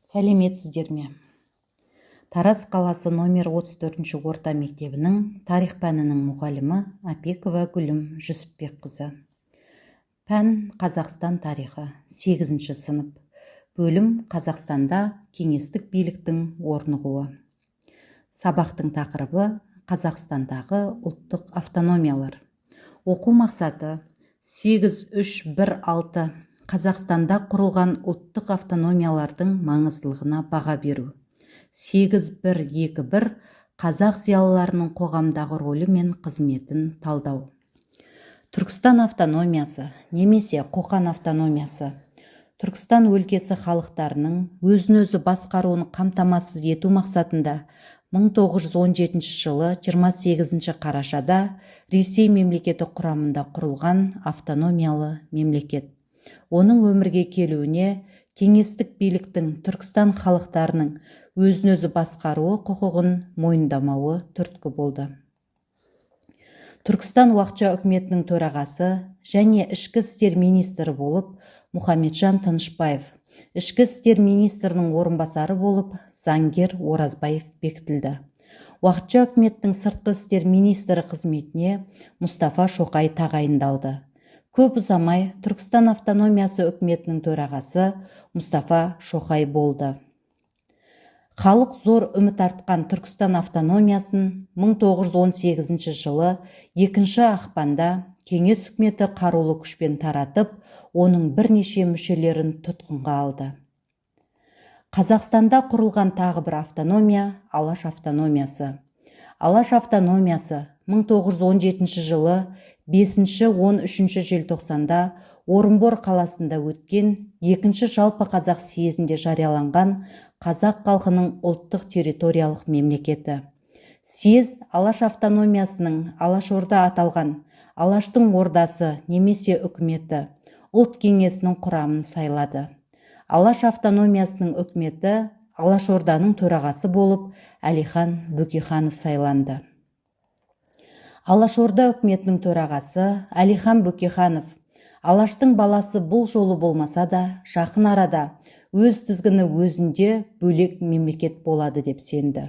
Сәлеметсіздер ме? Тараз қаласы номер 34 орта мектебінің тарих пәнінің мұғалімі Апекова Гүлім Жүсіпбекқызы. Пән Қазақстан тарихы, 8 сынып. Бөлім Қазақстанда кеңестік биліктің орнығуы. Сабақтың тақырыбы Қазақстандағы ұлттық автономиялар. Оқу мақсаты 8316 Қазақстанда құрылған ұлттық автономиялардың маңыздылығына баға беру. 8121 қазақ зиялыларының қоғамдағы рөлі мен қызметін талдау. Түркістан автономиясы немесе Қоқан автономиясы Түркістан өлкесі халықтарының өзін-өзі басқаруын қамтамасыз ету мақсатында 1917 жылы 28 қарашада Ресей мемлекеті құрамында құрылған автономиялы мемлекет. Оның өмірге келуіне кеңестік биліктің Түркістан халықтарының өзін-өзі басқаруы құқығын мойындамауы түрткі болды. Түркістан уақытша үкіметінің төрағасы және ішкі істер министрі болып Мұхамеджан Тынышпаев, ішкі істер министрінің орынбасары болып заңгер Оразбаев бекітілді. Уақытша үкіметтің сыртқы істер министрі қызметіне Мұстафа Шоқай тағайындалды. Көп ұзамай Түркістан автономиясы үкіметінің төрағасы Мұстафа Шоқай болды. Халық зор үміт артқан Түркістан автономиясын 1918 жылы 2 ақпанда кеңес үкіметі қарулы күшпен таратып, оның бірнеше мүшелерін тұтқынға алды. Қазақстанда құрылған тағы бір автономия Алаш автономиясы. Алаш автономиясы 1917 жылы 5-13 желтоқсанда Орынбор қаласында өткен 2 жалпы қазақ съезінде жарияланған қазақ халқының ұлттық территориялық мемлекеті. Съезд Алаш автономиясының Алашорда аталған Алаштың ордасы немесе үкіметі ұлт кеңесінің құрамын сайлады. Алаш автономиясының үкіметі Алашорданың төрағасы болып Әлихан Бөкейханов сайланды. Алашорда үкіметінің төрағасы Әлихан Бөкейханов Алаштың баласы бұл жолы болмаса да жақын арада өз тізгіні өзінде бөлек мемлекет болады деп сенді.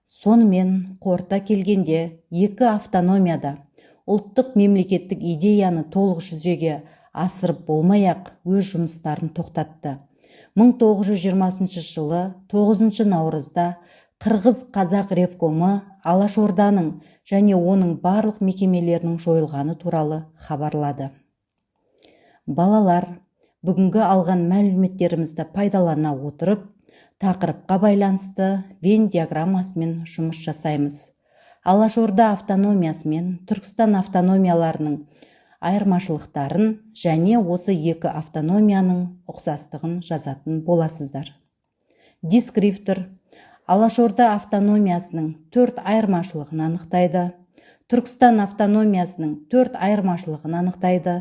Сонымен қорыта келгенде екі автономияда ұлттық мемлекеттік идеяны толық жүзеге асырып болмай-ақ өз жұмыстарын тоқтатты. 1920 жылы 9 наурызда Қырғыз-Қазақ ревкомы Алашорданың және оның барлық мекемелерінің жойылғаны туралы хабарлады. Балалар, бүгінгі алған мәліметтерімізді пайдалана отырып, тақырыпқа байланысты Вен диаграммасымен жұмыс жасаймыз. Алашорда автономиясы мен Түркістан автономияларының айырмашылықтарын және осы екі автономияның ұқсастығын жазатын боласыздар. Дескриптор Алашорда автономиясының 4 айырмашылығын анықтайды. Түркістан автономиясының 4 айырмашылығын анықтайды.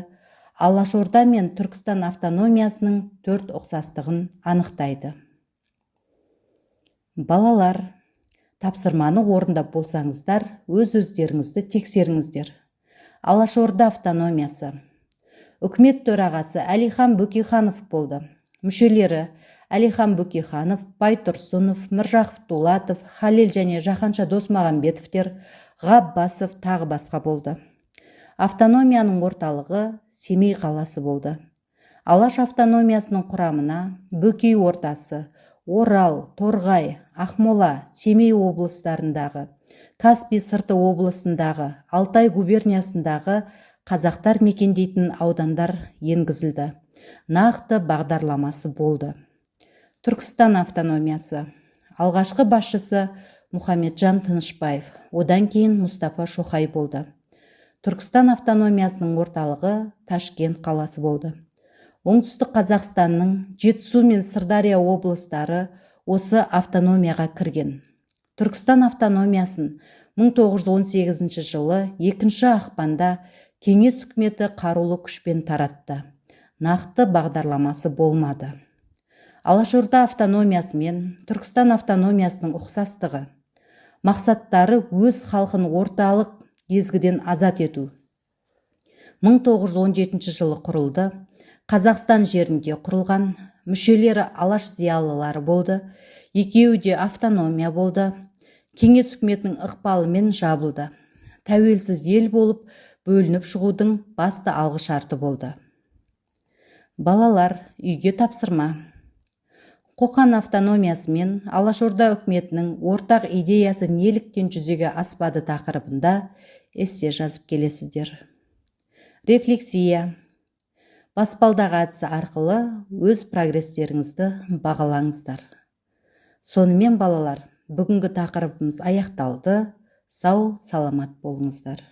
Алашорда мен Түркістан автономиясының 4 ұқсастығын анықтайды. Балалар, тапсырманы орындап болсаңыздар, өз-өздеріңізді тексеріңіздер. Алашорда автономиясы. Үкімет төрағасы Әлихан Бөкейханов болды. Мүшелері Әлихан Бөкейханов, Байтұрсынов, Міржақып Дулатов, Халел және Жақанша Досмағамбетовтер, Ғаббасов тағы басқа болды. Автономияның орталығы Семей қаласы болды. Алаш автономиясының құрамына Бөкей ордасы, Орал, Торғай, Ақмола, Семей облыстарындағы, Каспий сырты облысындағы, Алтай губерниясындағы қазақтар мекендейтін аудандар енгізілді. Нақты бағдарламасы болды. Түркістан автономиясы. Алғашқы басшысы Мұхамеджан Тынышпаев, одан кейін Мұстафа Шоқай болды. Түркістан автономиясының орталығы Ташкент қаласы болды. Оңтүстік Қазақстанның Жетісу мен Сырдария облыстары осы автономияға кірген. Түркістан автономиясын 1918 жылы 2 ақпанда кеңес үкіметі қарулы күшпен таратты. Нақты бағдарламасы болмады. Алашорда автономиясы мен Түркістан автономиясының ұқсастығы. Мақсаттары өз халқын орталық езгіден азат ету. 1917 жылы құрылды. Қазақстан жерінде құрылған мүшелері алаш зиялылары болды, екеуі де автономия болды. Кеңес үкіметінің ықпалымен жабылды. Тәуелсіз ел болып бөлініп шығудың басты алғы шарты болды. Балалар, үйге тапсырма. Қоқан автономиясы мен Алашорда үкіметінің ортақ идеясы неліктен жүзеге аспады тақырыбында эссе жазып келесіздер. Рефлексия. Баспалдағы әдісі арқылы өз прогрестеріңізді бағалаңыздар. Сонымен балалар, бүгінгі тақырыбымыз аяқталды. Сау, саламат болыңыздар.